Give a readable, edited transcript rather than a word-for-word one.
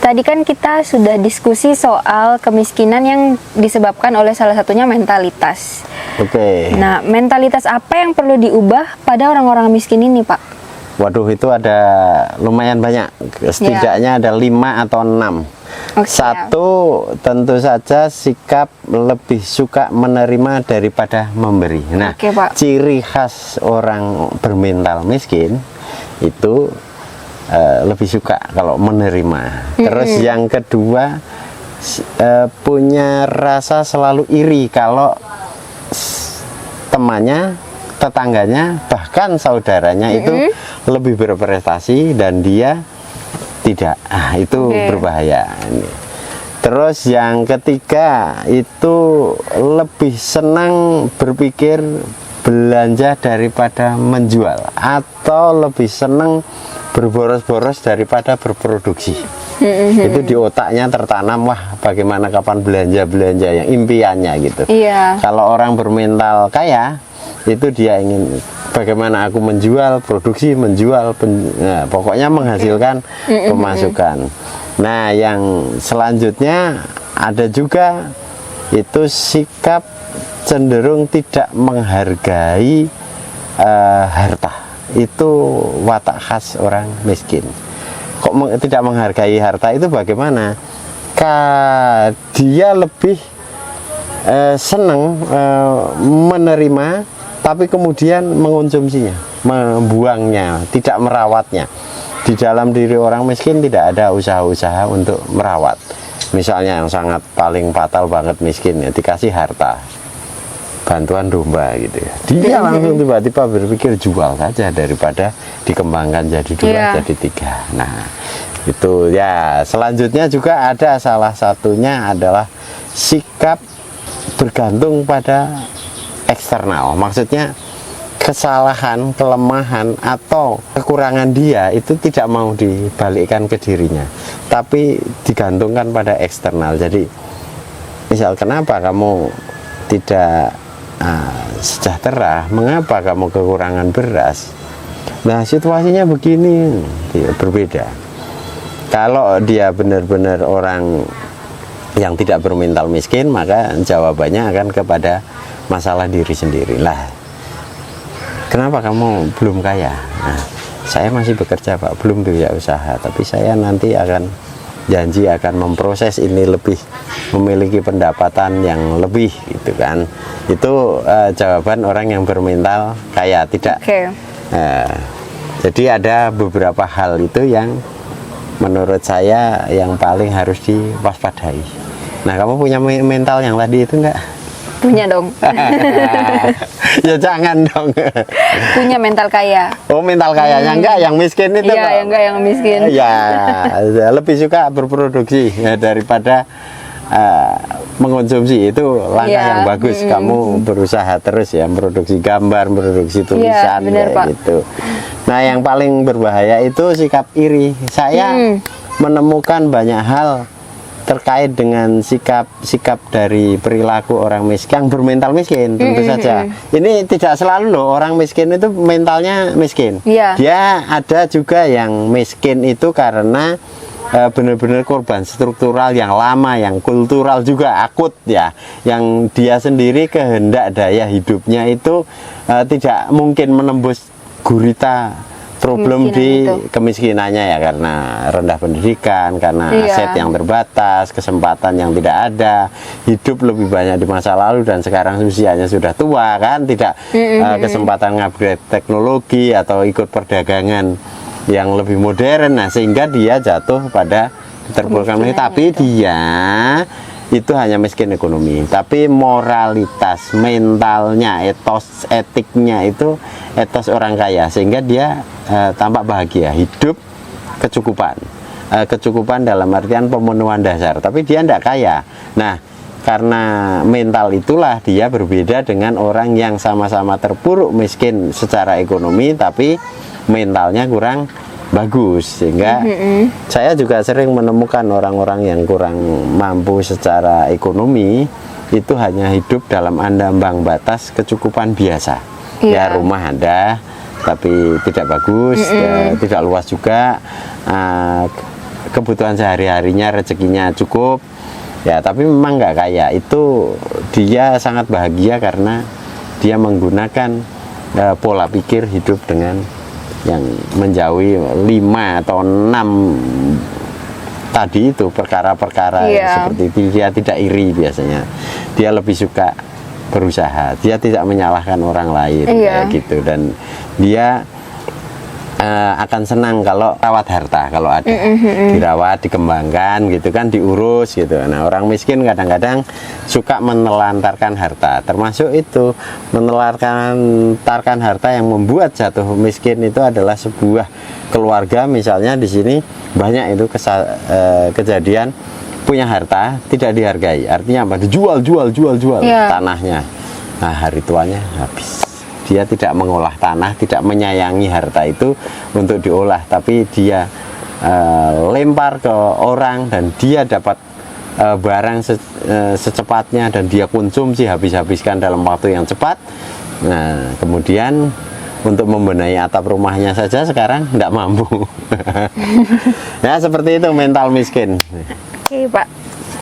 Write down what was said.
tadi kan kita sudah diskusi soal kemiskinan yang disebabkan oleh salah satunya mentalitas. Oke. Nah, mentalitas apa yang perlu diubah pada orang-orang miskin ini, Pak? Waduh, itu ada lumayan banyak. Setidaknya ada 5 atau 6. Oke. Satu, tentu saja sikap lebih suka menerima daripada memberi. Nah, Oke, Pak. ciri khas orang bermental miskin itu lebih suka kalau menerima. Terus yang kedua, punya rasa selalu iri kalau temannya, tetangganya, bahkan saudaranya itu lebih berprestasi dan dia tidak. Itu berbahaya. Terus yang ketiga itu lebih senang berpikir belanja daripada menjual, atau lebih senang berboros-boros daripada berproduksi. Itu di otaknya tertanam, wah bagaimana kapan belanja yang impiannya gitu. Iya. Kalau orang bermental kaya itu dia ingin bagaimana aku menjual, produksi, menjual, nah, pokoknya menghasilkan pemasukan. Nah, yang selanjutnya ada juga itu sikap cenderung tidak menghargai harta. Itu watak khas orang miskin. Kok tidak menghargai harta itu bagaimana? Dia lebih senang menerima, tapi kemudian mengonsumsinya, membuangnya, tidak merawatnya. Di dalam diri orang miskin tidak ada usaha-usaha untuk merawat. Misalnya yang sangat paling fatal banget miskin ya, dikasih harta, bantuan domba gitu ya, dia langsung tiba-tiba berpikir jual saja daripada dikembangkan jadi 2 jadi 3. Nah, itu ya. Selanjutnya juga ada, salah satunya adalah sikap bergantung pada eksternal. Maksudnya kesalahan, kelemahan atau kekurangan dia itu tidak mau dibalikkan ke dirinya, tapi digantungkan pada eksternal. Jadi misal, kenapa kamu tidak sejahtera, mengapa kamu kekurangan beras? Nah, situasinya begini, berbeda. Kalau dia benar-benar orang yang tidak bermental miskin, maka jawabannya akan kepada masalah diri sendiri. Lah, kenapa kamu belum kaya? Nah, saya masih bekerja, Pak, belum punya usaha, tapi saya nanti akan janji akan memproses ini, lebih memiliki pendapatan yang lebih gitu kan. Itu jawaban orang yang bermental kaya. Tidak. Jadi ada beberapa hal itu yang menurut saya yang paling harus diwaspadai. Nah, kamu punya mental yang tadi itu enggak? Punya dong. Ya jangan dong. Punya mental kaya. Oh, mental kayanya enggak, yang miskin itu. Iya, enggak yang miskin. Ya, lebih suka berproduksi ya, daripada mengkonsumsi. Itu langkah yang bagus. Kamu berusaha terus ya, memproduksi gambar, memproduksi tulisan bener, Pak. gitu. Nah, yang paling berbahaya itu sikap iri. Saya menemukan banyak hal terkait dengan sikap dari perilaku orang miskin yang bermental miskin. Tentu saja ini tidak selalu loh orang miskin itu mentalnya miskin. Dia ada juga yang miskin itu karena benar-benar korban struktural yang lama, yang kultural juga akut ya, yang dia sendiri kehendak daya hidupnya itu tidak mungkin menembus gurita problem di kemiskinannya ya, karena rendah pendidikan, karena aset yang terbatas, kesempatan yang tidak ada, hidup lebih banyak di masa lalu dan sekarang usianya sudah tua kan, tidak kesempatan ngupgrade teknologi atau ikut perdagangan yang lebih modern. Nah, sehingga dia jatuh pada keterpurukan. Tapi dia itu hanya miskin ekonomi, tapi moralitas, mentalnya, etos, etiknya itu etos orang kaya, sehingga dia tampak bahagia, hidup kecukupan. Kecukupan dalam artian pemenuhan dasar, tapi dia tidak kaya. Nah, karena mental itulah dia berbeda dengan orang yang sama-sama terpuruk miskin secara ekonomi, tapi mentalnya kurang bagus. Sehingga saya juga sering menemukan orang-orang yang kurang mampu secara ekonomi itu hanya hidup dalam ambang batas kecukupan biasa. Ya, rumah ada tapi tidak bagus, tidak luas juga, kebutuhan sehari-harinya, rezekinya cukup ya, tapi memang nggak kaya. Itu dia sangat bahagia karena dia menggunakan pola pikir hidup dengan yang menjauhi 5 atau 6 tadi itu perkara-perkara seperti itu. Dia tidak iri biasanya, dia lebih suka berusaha, dia tidak menyalahkan orang lain kayak gitu, dan dia akan senang kalau rawat harta, kalau ada dirawat, dikembangkan gitu kan, diurus gitu. Nah, orang miskin kadang-kadang suka menelantarkan harta, termasuk itu menelantarkan harta yang membuat jatuh miskin itu adalah sebuah keluarga. Misalnya di sini banyak itu kejadian punya harta tidak dihargai, artinya apa? Dijual tanahnya. Nah, hari tuanya habis. Dia tidak mengolah tanah, tidak menyayangi harta itu untuk diolah, tapi dia lempar ke orang dan dia dapat barang secepatnya dan dia konsumsi, habiskan dalam waktu yang cepat. Nah, kemudian untuk membenahi atap rumahnya saja sekarang tidak mampu. Ya, seperti itu mental miskin. Oke, Pak.